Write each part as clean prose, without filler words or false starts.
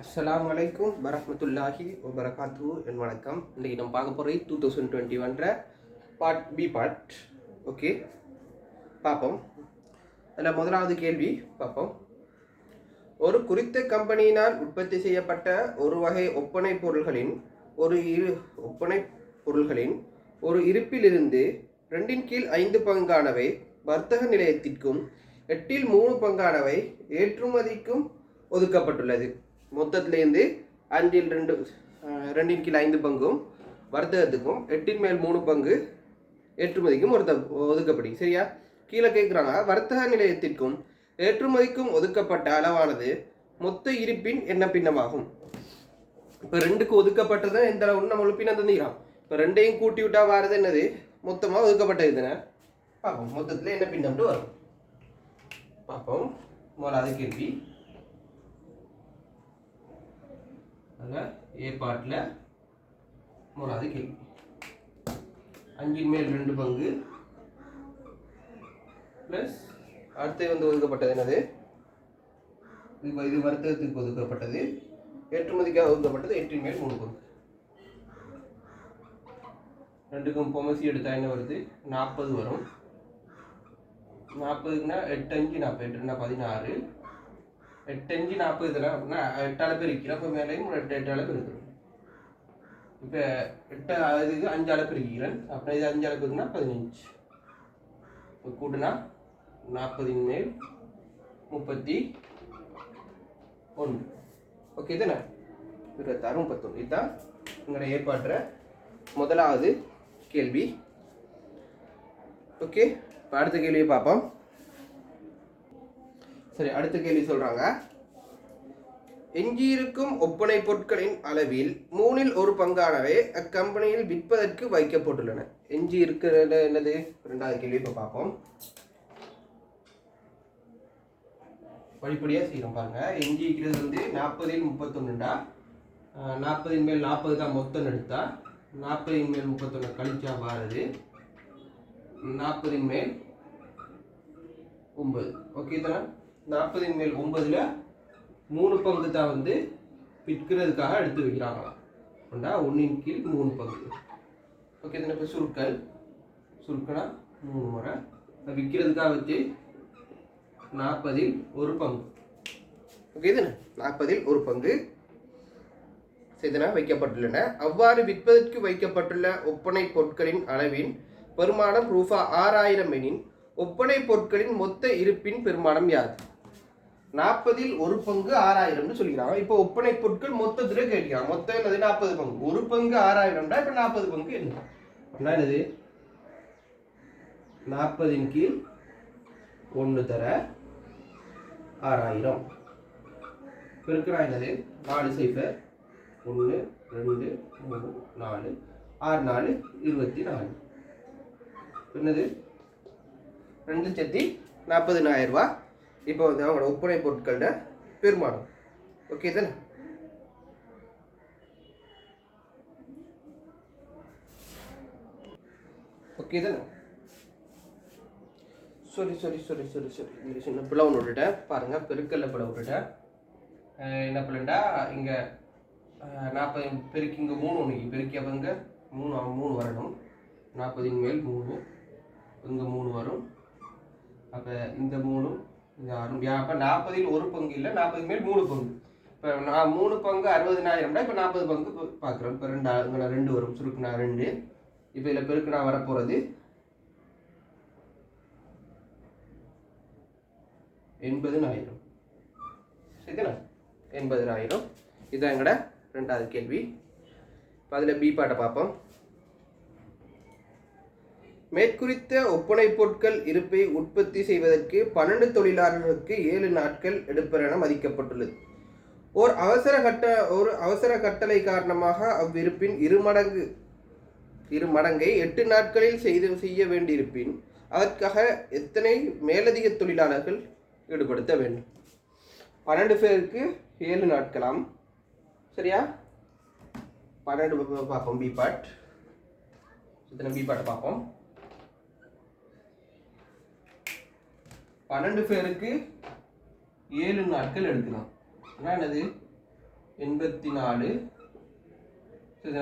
அஸ்ஸலாமு அலைக்கும் வரஹ்மத்துல்லாஹி வபரகாத்துஹு என் வணக்கம். இன்றைக்கி நம்ம பார்க்க போகிறது 2021 பார்ட். ஓகே, பார்ப்போம். அதில் முதலாவது கேள்வி பார்ப்போம். ஒரு குறித்த கம்பெனியினால் உற்பத்தி செய்யப்பட்ட ஒரு வகை ஒப்பனைப் பொருள்களின் ஒரு இருப்பிலிருந்து 2/5 பங்கானவை வர்த்தக நிலையத்திற்கும் 8/3 ஏற்றுமதிக்கும் ஒதுக்கப்பட்டுள்ளது. மொத்தத்திலேருந்து 2/5 பங்கும் வர்த்தகத்துக்கும் 8/3 ஏற்றுமதிக்கும் ஒதுக்கப்படும். சரியா? கீழே கேட்குறாங்க, வர்த்தக நிலையத்திற்கும் ஏற்றுமதிக்கும் ஒதுக்கப்பட்ட அளவானது மொத்த இருப்பின் என்ன பின்னமாகும். இப்போ 2க்கு ஒதுக்கப்பட்டது எந்த அளவுன்னு நம்ம பின்னம் தந்துக்கிறான். இப்போ 2ஐயும் கூட்டி விட்டா வாரது என்னது? மொத்தமாக ஒதுக்கப்பட்டது தானே. பார்ப்போம் மொத்தத்தில் என்ன பின்னம்ட்டு வரும். பார்ப்போம். முதலாவது கேள்வி, ஏ பாட்டில் முதலாவது கேள்வி 5/2 பங்கு ப்ளஸ் அடுத்து ஒதுக்கப்பட்டது என்னது? இது வர்த்தகத்துக்கு ஒதுக்கப்பட்டது, ஏற்றுமதிக்காக ஒதுக்கப்பட்டது 8/3 பங்கு. 2க்கும் பொமசி எடுத்தா என்ன வருது? 40 வரும். 40க்குன்னா 8×5 40, 8×2 16, 8×5 40 இதெல்லாம் அப்படின்னா 8ஆல் பெருக்கிறோம். இப்போ மேலேயும் 8ஆல் பெருக்கிறோம். இப்போ 8 இதுக்கு 5ஆல் பெருக்கிறேன். அப்படின்னா இது 5ஆல் பெருக்குன்னா 15. இப்போ கூட்டுனா 40/31. ஓகே தானே? 26/31. இதுதான் உங்களோட ஏற்பாட்டுற முதலாவது கேள்வி. ஓகே, இப்போ அடுத்த கேள்வியை பார்ப்போம். சரி, அடுத்த கேள்வி சொல்றாங்க, எஞ்சியிருக்கும் ஒப்பனை பொருட்களின் அளவில் 1/3 பங்கானவை அக்கம்பெனியில் விற்பதற்கு வைக்கப்பட்டுள்ளன. எஞ்சி இருக்கிறது என்னது? 2வது கேள்வி இப்போ பார்ப்போம். படிப்படியாக செய்யறோம் பாருங்க. எஞ்சி இருக்கிறது 40/31. 40/40 தான் மொத்தம் எடுத்தா 40/31 கழிச்சா வாரது 40/9. ஓகே தானே? 40/9 3 பங்கு தான் விற்கிறதுக்காக எடுத்து வைக்கிறாங்களாம். 1/3 பங்கு. ஓகே தானே? இப்போ சுருக்கனா 3 முறை விற்கிறதுக்காக வச்சு 40/1 பங்கு. ஓகே தானே? 40/1 பங்கு செய்தன வைக்கப்பட்டுள்ளன. அவ்வாறு விற்பதற்கு வைக்கப்பட்டுள்ள ஒப்பனை பொருட்களின் அளவின் பெருமானம் ரூபா 6000 எனின் ஒப்பனை பொருட்களின் மொத்த இருப்பின் பெருமானம் யாது? 40/1 பங்கு 6000 சொல்லிக்கிறாங்க. இப்போ ஒப்பனை பொருட்கள் மொத்தத்தில் கேட்கிறாங்க. மொத்தம் என்னது? 40 பங்கு. 1 பங்கு 6000. இப்போ 40 பங்கு என்ன? என்னது? 40/1 தர 6000 பெருக்கிறா என்னது? 4 0 1 2 3 4 6 4 24. என்னது? 2,40,000 ரூபா. இப்போ அவங்களோட ஒப்பனை பொருட்களோட பெருமானம். ஓகே தானே? ஓகே தானே? சரி இங்கே சின்ன பிள்ளை ஒன்று விட்டுட்டேன் பாருங்க. பெருக்கல்ல பிள்ளை விட்டுட்டேன். என்ன பிள்ளைண்டா இங்கே 40 பெருக்கி இங்கே 3 ஒன்று பெருக்கி அப்போ இங்கே 3 வரணும். 40/3 இங்கே 3 வரும். அப்போ இந்த 3 இந்த 6. அப்போ 40/1 பங்கு இல்லை, 40/3 பங்கு. இப்போ நான் 3 பங்கு 60,000. இப்போ 40 பங்கு பார்க்குறோம். இப்போ 2 வரும். சுருக்குனா 2. இப்போ இதில் பெருக்குனா வரப்போகிறது 80,000. சரிதானே? 80,000. இதுதான் எங்களோட 2வது கேள்வி. இப்போ அதில் பி பாட்டை பார்ப்போம். மேற்குறித்த ஒப்பனை பொருட்கள் இருப்பை உற்பத்தி செய்வதற்கு 12 தொழிலாளர்களுக்கு 7 நாட்கள் எடுப்பர் என மதிக்கப்பட்டுள்ளது. ஒரு அவசர கட்டளை காரணமாக அவ்விருப்பின் இரு மடங்கை 8 நாட்களில் செய்ய வேண்டியிருப்பின் அதற்காக எத்தனை மேலதிக தொழிலாளர்கள் ஈடுபடுத்த வேண்டும்? 12 பேருக்கு 7 நாட்களாம். சரியா? 12 பார்ப்போம். பி பாட். பி பாட்டை பார்ப்போம். 12 பேருக்கு 7 நாட்கள் எடுக்கலாம். என்னது? 84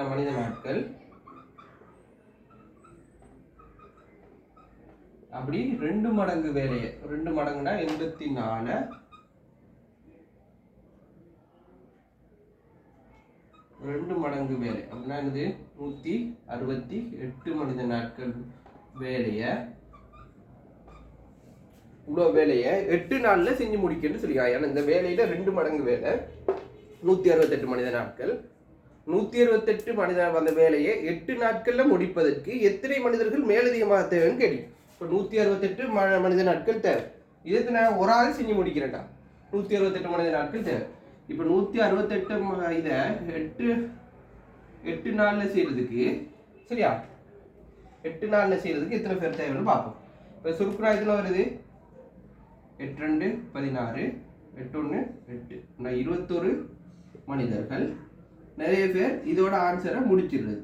மனித நாட்கள். அப்படி 2 மடங்கு வேலையை 2 மடங்குனா 84 2 மடங்கு வேலை அப்படின்னா என்னது 168 மனித நாட்கள் வேலையை இவ்வளோ வேலையை 8 நாளில் செஞ்சு முடிக்கணும்னு சொல்லியிருக்காங்க. ஏன்னா இந்த வேலையில் 2 மடங்கு வேலை 168 மனித நாட்கள். 168 மனிதர் வந்த வேலையை 8 நாட்களில் முடிப்பதற்கு எத்தனை மனிதர்கள் மேலதிகமாக தேவைன்னு கேள்வி. இப்போ 168 மனித நாட்கள் தேவை. இதுக்கு நான் ஒரு ஆள் செஞ்சு முடிக்கிறேன்டா. 168 மனித நாட்கள் தேவை. இப்போ 168 இதை 8 நாளில் செய்யறதுக்கு சரியா 8 நாளில் செய்யறதுக்கு எத்தனை பேர் தேவைன்னு பார்ப்போம். இப்போ சுருக்குனா எத்தனை வருது 8 2 16 8 1 8 நான் 21 மனிதர்கள். நிறைய பேர் இதோட ஆன்சரை முடிச்சிடுறது.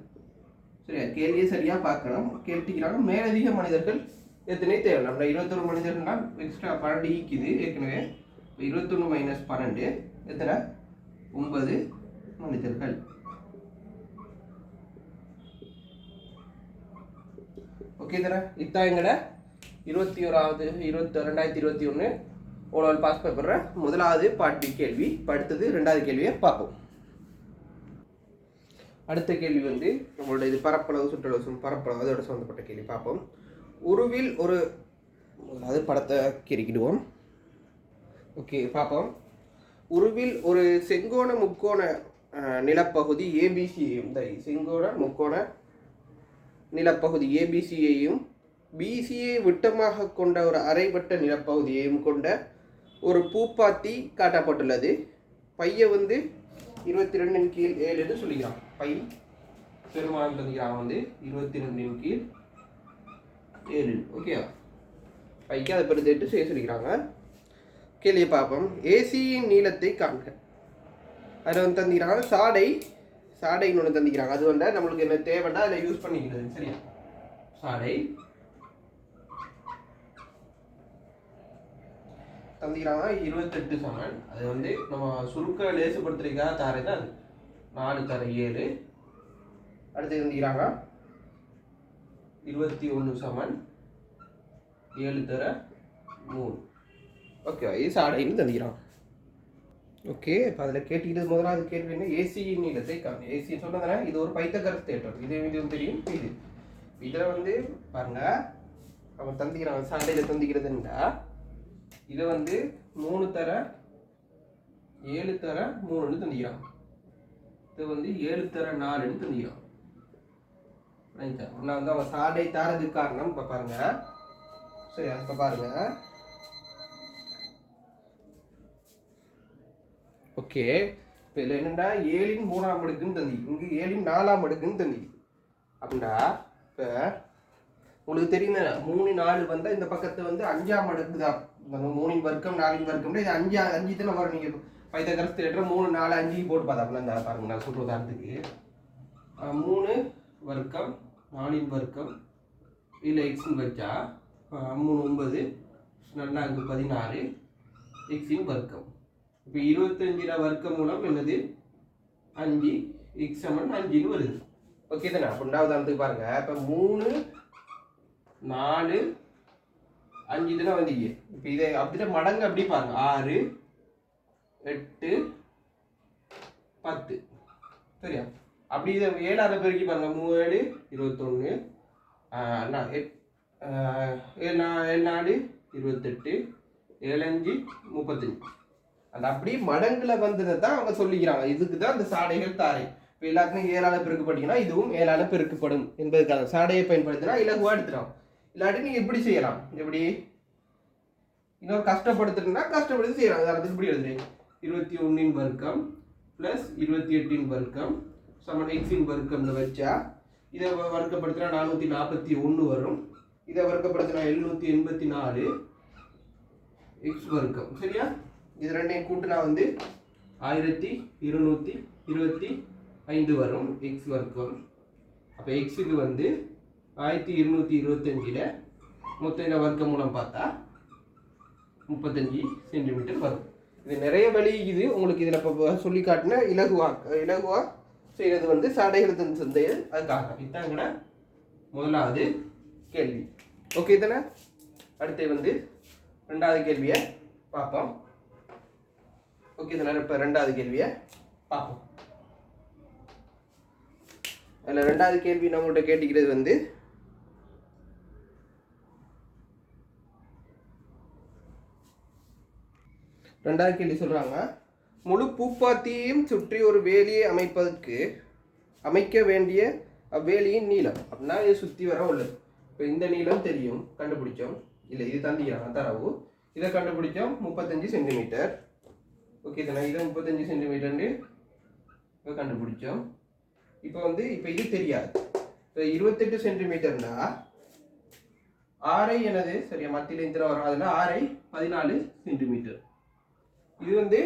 சரியா கேள்வியை சரியாக பார்க்கணும். கேட்டுக்கிறாங்க மேலதிக மனிதர்கள் எத்தனை தேவை. நம்ம 21 மனிதர்கள்னா எக்ஸ்ட்ரா 12 ஈக்குது ஏற்கனவே. 21 மைனஸ் 12 எத்தனை 9 மனிதர்கள். ஓகே தானே. இதுதான் எங்கட 2021 ஓவரால் பாஸ் பேப்பர் முதலாவது பாட்டி கேள்வி. அடுத்தது 2வது கேள்வியை பார்ப்போம். அடுத்த கேள்வி வந்து நம்மளோட இது பரப்பளவு சுற்றளவு பரப்பளவு அதோட சம்மந்தப்பட்ட கேள்வி பார்ப்போம். உருவில் ஒரு அதாவது படத்தை கிரிக்கிடுவோம். ஓகே பார்ப்போம். உருவில் ஒரு செங்கோண முக்கோண நிலப்பகுதி ஏபிசியையும் செங்கோண முக்கோண நிலப்பகுதி ஏபிசியையும் பிசியை விட்டமாக கொண்ட ஒரு அரைவட்ட நிலப்பகுதியையும் கொண்ட ஒரு பூப்பாத்தி காட்டப்பட்டுள்ளது. பையை வந்து 22 கீழ் 7 சொல்லிக்கிறான். பை பெருமாள் தந்திக்கிறான் வந்து 22 கீழ் 7. ஓகேவா பைக்கு அதை பெருத்து செய்ய சொல்லிக்கிறாங்க. கேள்வியை பார்ப்போம். ஏசியின் நீளத்தை காண்க. அதில் வந்து தந்திக்கிறாங்க சாடைன்னு ஒன்று தந்திக்கிறாங்க. அது வந்து நம்மளுக்கு என்ன தேவைன்னா அதில் யூஸ் பண்ணிக்கிறது. சரியா சாடை தந்திக்கிறாங்க 28 சமன். அது வந்து நம்ம சுருக்க லேசுப்படுத்துறதுக்காக தாரை தான் அது 4 தர 7. அடுத்து தந்திக்கிறாங்க 21 சமன் 7 தர 3. ஓகே இது சாடைன்னு தந்திக்கிறாங்க. ஓகே இப்போ அதில் கேட்டுக்கிட்டு முதலாவது கேள்வி என்ன ஏசியின் நீளத்தை காண. ஏசின்னு சொன்னதுனா இது ஒரு பைத்தகரஸ் தேட்டர். இது தெரியும். இதில் வந்து பாருங்க அவன் தந்திக்கிறான் சாடையில் தந்திக்கிறதுண்டா இதை வந்து 3 தர 7 தர 3ன்னு தந்திக்கிறான். இது வந்து 7 தர 4ன்னு தந்திக்கிறான். நான் வந்து அவன் சாடை தாரதுக்கு காரணம் இப்போ பாருங்க. சரி இப்போ பாருங்க. ஓகே இப்போ இதில் என்னென்னா 7 3ஆம் அடுக்குன்னு தந்தி இங்கே 7 4ஆம் அடுக்குன்னு தந்தி அப்படின்னா இப்போ உங்களுக்கு தெரியுங்க 3 4 வந்தால் இந்த பக்கத்தை வந்து 5ஆம் அடுக்கு தான். 3 வர்க்கம் 4 வர்க்கம் இது 5 தானே வரும். நீங்கள் பைத்தகரஸ் தேட்டர் 3 4 5 போட்டு பார்த்தா அப்படின்னா இந்த பாருங்க நான் சொல்கிற உதாரணத்துக்கு 3 வர்க்கம் 4 வர்க்கம் இல்லை எக்ஸ்ன்னு வச்சா 3 9 4 16 எக்ஸின் வர்க்கம். இப்போ 25 வர்க்கம் மூலம் என்னது 5 எக்ஸ் சமன் 5ன்னு வருது. ஓகே தானே. அப்படின்னா உதாரணத்துக்கு பாருங்க இப்போ 3 4 5 தானே வந்தீங்க. இப்போ இதை அப்படியே மடங்கு அப்படி பாருங்க 6 8 10 சரியா. அப்படி இதை 7ஆவது பெருக்கி பாருங்க 3 7 21 7 4 28 7 5 35. அந்த அப்படி மடங்குல வந்ததை தான் அவங்க சொல்லிக்கிறாங்க. இதுக்கு தான் இந்த சாடைகள் தாரை. இப்போ எல்லாருக்குமே 7ஆல பெருக்கப்பட்டீங்கன்னா இதுவும் 7ஆல பெருக்கப்படும் என்பதற்கான சாடையை பயன்படுத்தினா இலகுவா எடுத்துடும். இல்லாட்டி நீங்கள் எப்படி செய்யலாம் எப்படி இன்னொரு கஷ்டப்படுத்துனா கஷ்டப்படுத்தி செய்யலாம். உதாரணத்துக்கு இப்படி எழுதுறேன் 21 வர்க்கம் ப்ளஸ் 28 வர்க்கம் சமன் எக்ஸின் வர்க்கம்னு வச்சா இதை வர்க்கப்படுத்தினா 441 வரும். இதை வர்க்கப்படுத்தினா 784 எக்ஸ் வர்க்கம். சரியா இது ரெண்டையும் கூட்டினா வந்து 1225 வரும் எக்ஸ் வர்க்கம். அப்போ எக்ஸுக்கு வந்து 1225 மொத்த வர்க்கம் மூலம் பார்த்தா 35 சென்டிமீட்டர் வரும். இது நிறைய வழி இது உங்களுக்கு. இதில் இப்போ சொல்லி காட்டின இலகுவா செய்கிறது வந்து சடைகளுக்கு சந்தையில் அதுக்காக. இதுதான் கூட முதலாவது கேள்வி. ஓகே தானே? அடுத்து வந்து ரெண்டாவது கேள்வியை பார்ப்போம். ஓகே தானே? இப்போ ரெண்டாவது கேள்வியை பார்ப்போம். அதில் ரெண்டாவது கேள்வி நம்மள்கிட்ட கேட்டுக்கிறது வந்து ரெண்டாவது கேள்வி சொல்கிறாங்க, முழு பூப்பாத்தியையும் சுற்றி ஒரு வேலியை அமைக்க வேண்டிய அவ்வேலியின் நீளம் அப்படின்னா இது சுற்றி வர உள்ளது. இப்போ இந்த நீளம் தெரியும், கண்டுபிடிச்சோம். இல்லை இது தந்திக்கிறாங்க தரவு. இதை கண்டுபிடிச்சோம் 35 சென்டிமீட்டர். ஓகே தானே? இதை 35 சென்டிமீட்டர்னு இப்போ கண்டுபிடிச்சோம். இப்போ வந்து இப்போ இது தெரியாது. இப்போ 28 சென்டிமீட்டர்னா ஆரை எனது சரியா மத்தியில் இந்த வரும். அதில் ஆரை 14 சென்டிமீட்டர். இது வந்து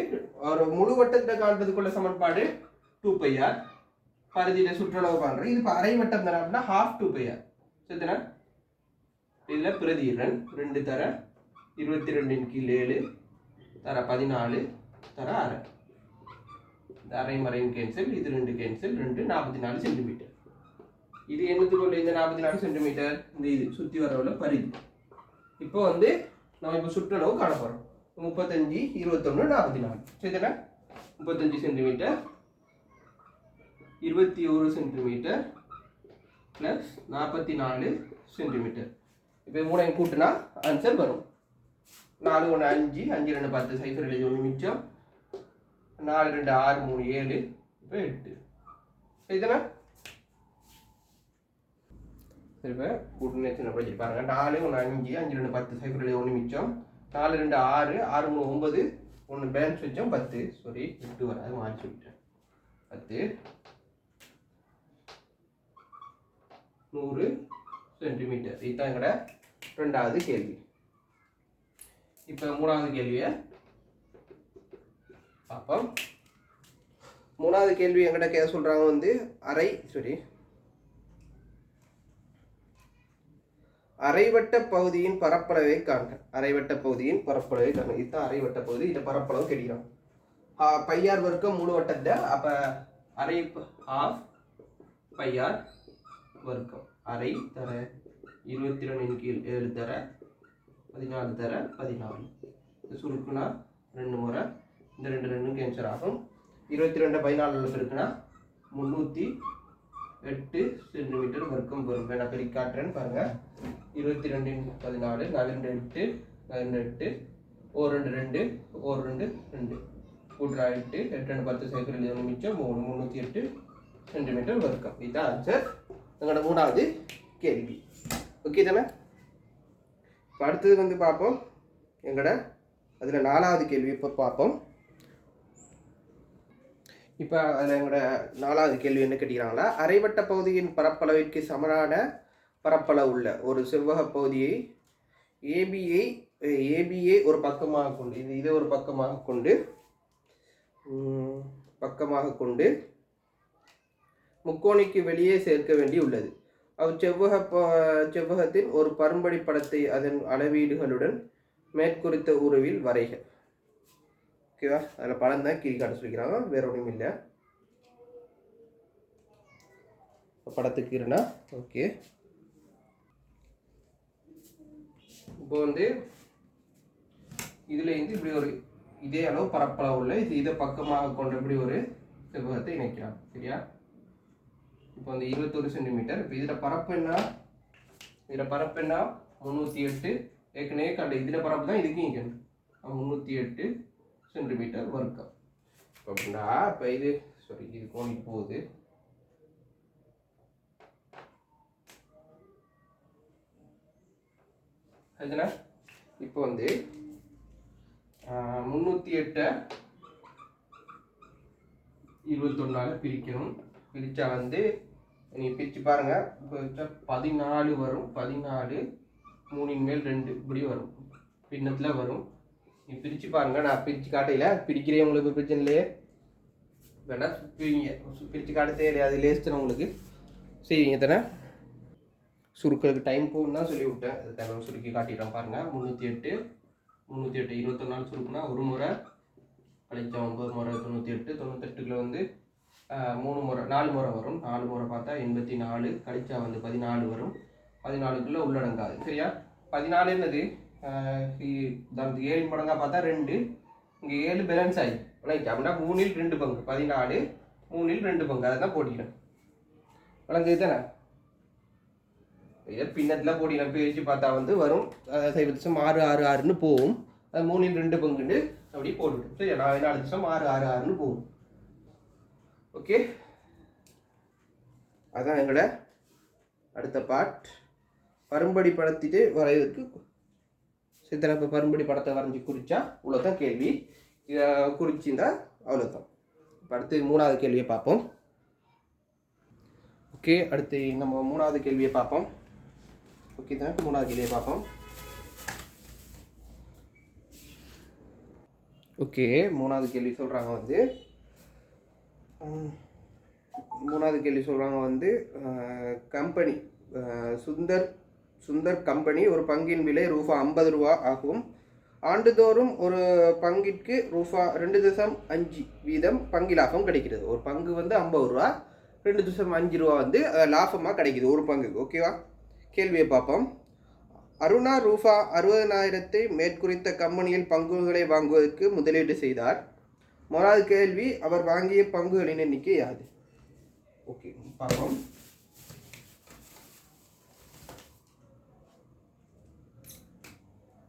ஒரு முழு வட்டத்தை காண்றதுக்குள்ள சமன்பாடு 2πr. பரிதியில சுற்றளவு காண்றோம். இது அரை வட்டம் தானே அப்படின்னா ½ 2πr. சரிதானே? இதில் பிரதியிரன் 2 தர 22/7 தர 14 தர அரை. இந்த அரை மறையும் கேன்சல், இது 2 கேன்சல், 2 44 சென்டிமீட்டர். இது என்னத்துக்குள்ள இந்த 44 சென்டிமீட்டர் இந்த இது சுற்றி வரவுள்ள பரிதி. இப்போ வந்து நம்ம இப்போ சுற்றளவு காண போகிறோம். 35 21 44. சரிதானே? 35 சென்டிமீட்டர் 21 சென்டிமீட்டர் ப்ளஸ் 44 சென்டிமீட்டர். இப்போ மூணையும் கூட்டினா ஆன்சர் வரும். 4 1 5 5 2 10 0 1 மிச்சம் 4 2 6 3 7 இப்போ 8. சரிதானே? சரி இப்போ கூட்டினே சின்ன படிச்சு பாருங்க. 4 1 5 5 2 10 0 1 மிச்சம் 4 2 6 6 3 9 1 பேலன்ஸ் வச்சோம் 10. சாரி 8 வராது மாறி சொல்லிட்டேன். 10 100 சென்டிமீட்டர். இதுதான் எங்கட ரெண்டாவது கேள்வி. இப்போ மூணாவது கேள்வியை பார்ப்போம். மூணாவது கேள்வி எங்கிட்ட சொல்றாங்க வந்து அரைவட்ட பகுதியின் பரப்பளவை காண்க. அரைவட்ட பகுதியின் பரப்பளவை காண்க. இதுதான் அரைவட்ட பகுதி. இதை பரப்பளவு கிடைக்கிறோம். πr வர்க்கம் முழு வட்டத்தை அப்போ அரை ½ πr வர்க்கம். அரை தர 22/7 தர 14 தர 14. சுருக்குனா 2 முறை இந்த 2 கேன்சல் ஆகும். 22 14 இருக்குன்னா 308 சென்டிமீட்டர் வர்க்கம் வரும். நான் பெருக்காட்டுறேன்னு பாருங்க. 22 14 4 2 8 8 1 2 2 1 2 2 கூட்டுறா 8 8 2 10 0 மிச்சம் 308 சென்டிமீட்டர் வர்க்கம். இதுதான் ஆன்சர் எங்களோட மூணாவது கேள்வி. ஓகே தானே? இப்போ அடுத்தது வந்து பார்ப்போம் எங்களோட அதில் நாலாவது கேள்வி. இப்போ பார்ப்போம். இப்போ அதில் எங்களோட நாலாவது கேள்வி என்ன கேட்கிறாங்களா, அரைவட்ட பகுதியின் பரப்பளவிற்கு சமனான பரப்பளவு உள்ள ஒரு செவ்வக பகுதியை ஏபியை ஒரு பக்கமாக கொண்டு இதை ஒரு பக்கமாக கொண்டு முக்கோணிக்கு வெளியே சேர்க்க வேண்டி உள்ளது. செவ்வகத்தின் ஒரு பரும்படி படத்தை அதன் அளவீடுகளுடன் மேற்குறித்த உருவில் வரைக. ஓகேவா? அதில் படம் தான் கீழ் காட்ட சொல்லிக்கிறாங்க, வேற ஒன்றும் இல்லை. படத்துக்கு இருனா ஓகே. இப்போ வந்து இதுல இருந்து இப்படி ஒரு இதே அளவு பரப்பளவு உள்ள இதை பக்கமாக கொண்ட இப்படி ஒரு செவ்வகத்தை இணைக்கலாம். சரியா? இப்போ வந்து 21 சென்டிமீட்டர். இப்போ இதில் பரப்பு என்ன 308. ஏற்கனவே கண்ட இதில் பரப்பு தான் இதுக்கு இங்கே 308 சென்டிமீட்டர் வர்க்கம். அப்படின்னா இப்போ இது இது கோணி போகுது. அதுனா இப்போ வந்து 308 21 பிரிக்கணும். பிரித்தா வந்து நீங்கள் பிரித்து பாருங்கள். இப்போ 14 வரும். 14 3 மேல் 2 இப்படி வரும், பின்னத்தில் வரும். நீ பிரித்து பாருங்கள். நான் பிரித்து காட்டையில் பிரிக்கிறேன், உங்களுக்கு பிரச்சனை இல்லையே. வேணா பிரித்து காட்டத்தே இல்லையா, அது லேஸ்ட்டு உங்களுக்கு செய்வீங்க தானே. சுருக்களுக்கு டைம் போகும் தான் சொல்லி விட்டேன். அது தகவல் சுருக்கி காட்டிடுறேன் பாருங்கள். 308 21 சுருக்குனா ஒரு முறை கழிச்சா 9 முறை 98, 98க்குள்ள வந்து 3 முறை 4 முறை வரும். 4 முறை பார்த்தா 84, கழிச்சா வந்து 14 வரும். 14க்குள்ள உள்ளடங்காது. சரியா? 14 என்னது? 7 மடங்கா பார்த்தா 2, இங்கே 7 பேலன்ஸ் ஆகி அப்படின்னா 3ல் 2 பங்கு 14, 3ல் 2 பங்கு அதை தான் போட்டிக்கிறேன். வழங்குது தானே? இதை பின்னத்தில் போட்டிக்கிறேன். பிரித்து பார்த்தா வந்து வரும் 666ன்னு போகும். அது 3ல் 2 பங்குன்னு அப்படி போட்டுவிடும். சரி, 4 666ன்னு போகும். ஓகே, அதான் எங்களோட அடுத்த பார்ட். பரும்படி படத்திட்டு வரைவதற்கு சித்தனை இப்போ பரும்படி படத்தை வரைஞ்சி குறிச்சா இவ்வளோதான் கேள்வி. இதை குறிச்சிருந்தா அவ்வளோதான். இப்போ அடுத்து 3வது கேள்வியை பார்ப்போம். ஓகே, அடுத்து நம்ம 3வது கேள்வியை பார்ப்போம். ஓகே தான், 3வது கேள்வியை பார்ப்போம். ஓகே, 3வது கேள்வி சொல்கிறாங்க வந்து 3வது கேள்வி சொல்கிறாங்க வந்து கம்பெனி சுந்தர் கம்பெனி ஒரு பங்கின் விலை ரூபா ஆகும். ஆண்டுதோறும் ஒரு பங்கிற்கு ரூபா 2.5 பங்கு லாபம் கிடைக்கிறது. ஒரு பங்கு வந்து 50 ரூபா, 2.5 வந்து லாபமாக கிடைக்குது ஒரு பங்குக்கு. ஓகேவா? கேள்வியை பார்ப்போம். அருணா ரூபா 60,000 மேற்குறித்த கம்பெனியில் பங்குகளை வாங்குவதற்கு முதலீடு செய்தார். முதலாவது கேள்வி, அவர் வாங்கிய பங்குகளின் எண்ணிக்கை யாது? ஓகே, பார்ப்போம்.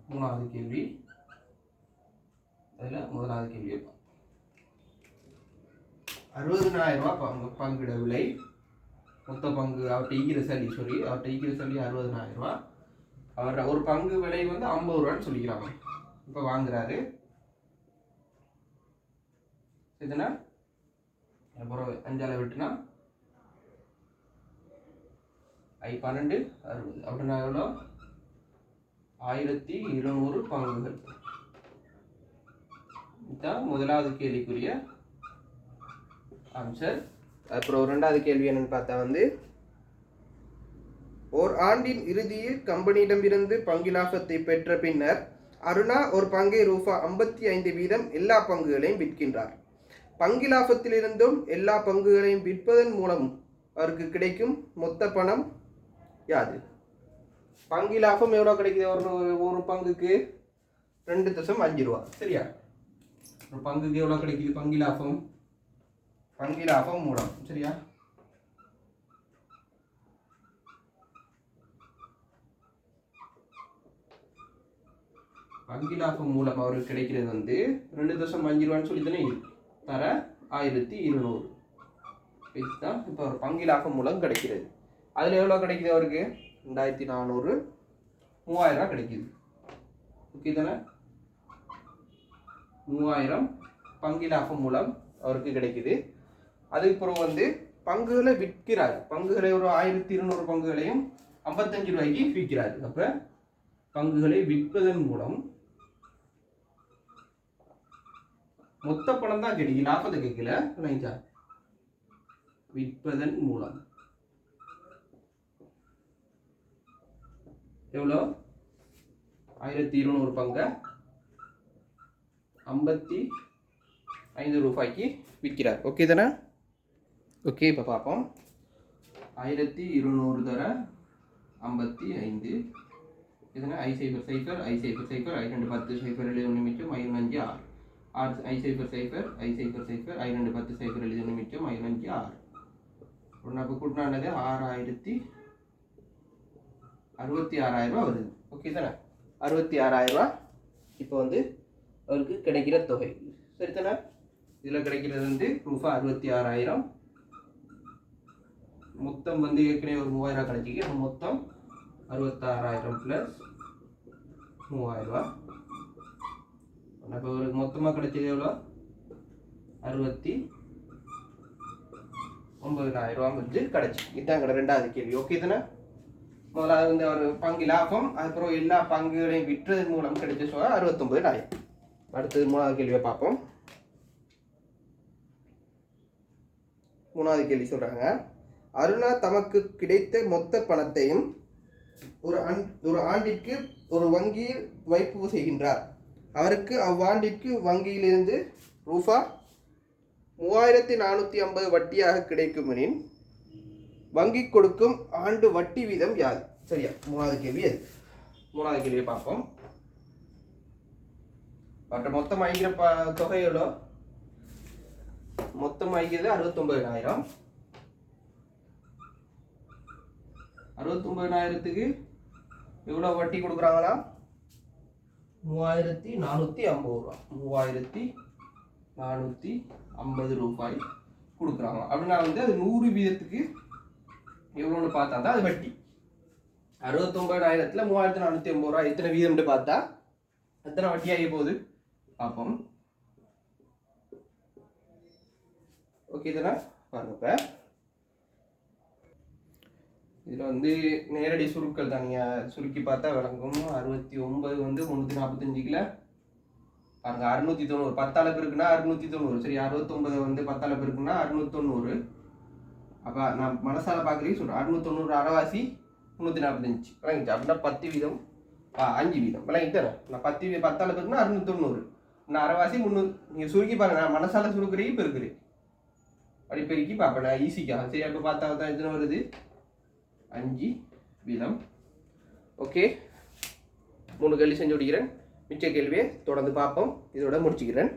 மூணாவது கேள்வி, அதில் முதலாவது கேள்வி 60,000 ரூபா பங்கிட விலை. மொத்த பங்கு அவர்கிட்ட ஈகிற சல்லி 60,000 ரூபா. அவர் ஒரு பங்கு விலை வந்து 50 ரூபான்னு சொல்லிக்கிறாங்க. இப்போ வாங்குறாரு. இதுனா அப்புறம் 5ஆல் விட்டுனா 12 60 அப்படின்னா எவ்வளோ? 1200 பங்குகள். இதுதான் முதலாவது கேள்விக்குரிய ஆன்சர். அப்புறம் 2வது கேள்வி என்னன்னு பார்த்தா வந்து ஓர் ஆண்டின் இறுதியில் கம்பெனியிடமிருந்து பங்கு லாபத்தை பெற்ற பின்னர் அருணா ஒரு பங்கை ரூபா 55% எல்லா பங்குகளையும் விற்கின்றார். பங்கு லாபத்திலிருந்தும் எல்லா பங்குகளையும் விற்பதன் மூலம் அவருக்கு கிடைக்கும் மொத்த பணம் யாது? பங்கு லாபம் எவ்வளோ கிடைக்குது? ஒரு பங்குக்கு 2.5 ரூபா. சரியா? ஒரு பங்குக்கு எவ்வளோ கிடைக்குது பங்கு லாபம்? பங்கு லாபம் மூலம். சரியா? பங்கு லாபம் மூலம் அவருக்கு கிடைக்கிறது வந்து 2.5 ரூபான்னு சொல்லி தானே தர 1200. இதுதான் இப்போ ஒரு பங்கு லாபம் மூலம் கிடைக்கிறது. அதில் எவ்வளோ கிடைக்குது அவருக்கு? 2400, 3000 ரூபா கிடைக்குது. ஓகே தானே? 3000 பங்கு லாபம் மூலம் அவருக்கு கிடைக்குது. அதுக்கப்புறம் வந்து பங்குகளை விற்கிறார். பங்குகளை ஒரு 1200 பங்குகளையும் 55 ரூபாய்க்கு விற்கிறார். அப்போ பங்குகளை விற்பதன் மூலம் மொத்த பணம் தான் கிடைக்கும், லாபத்தை கேட்கல. விற்பதன் மூலம் எவ்வளோ? 1200 பங்க 55 ரூபாய்க்கு விற்கிறார். ஓகே தானே? ஓகே, இப்போ பார்ப்போம். 1200 தர 55 இதுனா I0 0 I0 0 I2 10 0 எழுதி மிச்சம் I5 6 I0 0 I0 0 I2 10 0 எழுதி மிச்சம் I5 6 ஒன்று கூட்டினானது 66,000 ரூபா வருது. ஓகே தானே? 66,000 ரூபா இப்போ வந்து அவருக்கு கிடைக்கிற தொகை. சரி தானே? இதில் கிடைக்கிறது வந்து ரூபா 66,000. மொத்தம் வந்து ஏற்கனவே ஒரு 3000 கிடைச்சிக்கு. மொத்தம் 66,000 + 3000 ரூபா. அப்போ ஒரு மொத்தமாக கிடைச்சது எவ்வளோ? 69,000 ரூபா வந்து கிடைச்சி. இதுதான் எங்களோட 2வது கேள்வி. ஓகே தானே? முதலாவது வந்து ஒரு பங்கு லாபம், அப்புறம் எல்லா பங்குகளையும் விற்றதன் மூலம் கிடைச்ச சொல்ல 69,000. அடுத்தது 3வது கேள்வியை பார்ப்போம். 3வது கேள்வி சொல்றாங்க, அருணா தமக்கு கிடைத்த மொத்த பணத்தையும் ஒரு ஆண்டிற்கு ஒரு வங்கியில் வைப்பு செய்கின்றார். அவருக்கு அவ்வாண்டிற்கு வங்கியிலிருந்து ரூபா 3450 வட்டியாக கிடைக்குமெனின் வங்கி கொடுக்கும் ஆண்டு வட்டி வீதம் யாது? சரியா, மூணாவது கேள்வி அது. மூணாவது கேள்வியை பார்ப்போம். மற்ற மொத்தம் ஆகிற தொகை எவ்வளோ? மொத்தம் ஆகிறது 69,000. 69,000க்கு எவ்வளோ வட்டி கொடுக்குறாங்களா? 3450 ரூபா. 3450 ரூபாய் கொடுக்குறாங்க அப்படின்னா வந்து அது 100 வீதத்துக்கு எவ்வளோன்னு பார்த்தா தான் அது வட்டி. 69,000ல் 3450 ரூபா எத்தனை வீதம்னு பார்த்தா எத்தனை வட்டி ஆகி போகுது பார்ப்போம். ஓகே தானே பாருங்க. இப்போ இதில் வந்து நேரடி சுருக்கள் தனியாக சுருக்கி பார்த்தா விளங்கும். 69 வந்து 345 பாருங்க 690. 10ஆல் பெருக்குன்னா 690. சரி, 69 வந்து 10ஆல் பெருக்குன்னா 690. அப்போ நான் மனசால பார்க்குறேன் சொல்கிறேன். 690 அரைவாசி 345 விளங்கிச்சு. அப்படின்னா 10 வீதம் 5 வீதம் விளங்கிட்டு. நான் 10ஆல் பெருக்குன்னா 690. நான் அரைவாசி 300. நீங்கள் சுருக்கி பாருங்க. நான் மனசால சுருக்கிறேன் பெருக்கிறேன் அப்படி பெருக்கி பார்ப்பேன் நான் ஈஸிக்காக. சரி, அப்போ பார்த்தா தான் எத்தனை வருது? 5 வீதம். ஓகே, 3 கேள்வி செஞ்சு முடிக்கிறேன். மிச்ச கேள்வியை தொடர்ந்து பார்ப்போம். இதோட முடிச்சுக்கிறேன்.